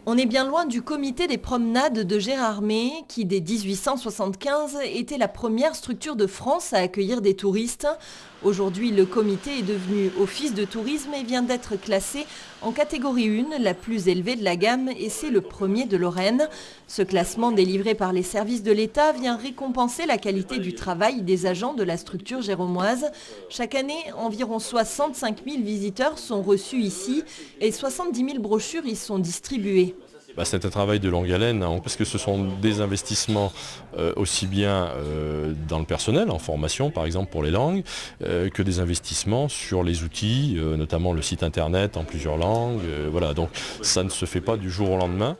On est bien loin du comité des promenades de Gérardmer, qui dès 1875 était la première structure de France à accueillir des touristes. Aujourd'hui, le comité est devenu office de tourisme et vient d'être classé en catégorie 1, la plus élevée de la gamme, et c'est le premier de Lorraine. Ce classement délivré par les services de l'État vient récompenser la qualité du travail des agents de la structure géromoise. Chaque année, environ 65 000 visiteurs sont reçus ici et 70 000 brochures y sont distribuées. C'est un travail de longue haleine, parce que ce sont des investissements aussi bien dans le personnel, en formation par exemple pour les langues, que des investissements sur les outils, notamment le site internet en plusieurs langues. Voilà, donc ça ne se fait pas du jour au lendemain.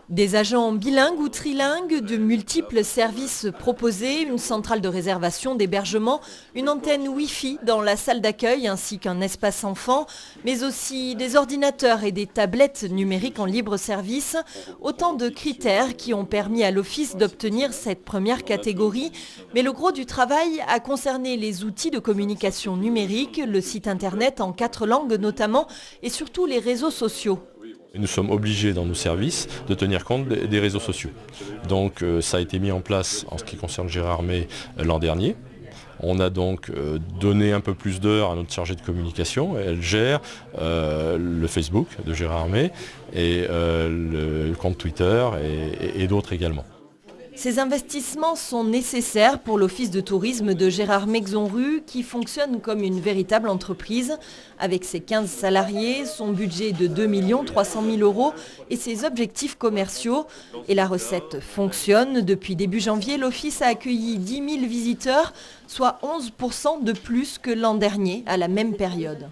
Des agents bilingues ou trilingues, de multiples services proposés, une centrale de réservation, d'hébergement, une antenne Wi-Fi dans la salle d'accueil ainsi qu'un espace enfant, mais aussi des ordinateurs et des tablettes numériques en libre service. Autant de critères qui ont permis à l'Office d'obtenir cette première catégorie. Mais le gros du travail a concerné les outils de communication numérique, le site internet en 4 langues notamment, et surtout les réseaux sociaux. Nous sommes obligés dans nos services de tenir compte des réseaux sociaux. Donc ça a été mis en place en ce qui concerne Gérardmer l'an dernier. On a donc donné un peu plus d'heures à notre chargée de communication. Elle gère le Facebook de Gérardmer et le compte Twitter et d'autres également. Ces investissements sont nécessaires pour l'Office de tourisme de Gérardmer-Xonrues qui fonctionne comme une véritable entreprise. Avec ses 15 salariés, son budget de 2 300 000 € et ses objectifs commerciaux. Et la recette fonctionne. Depuis début janvier, l'Office a accueilli 10 000 visiteurs, soit 11% de plus que l'an dernier à la même période.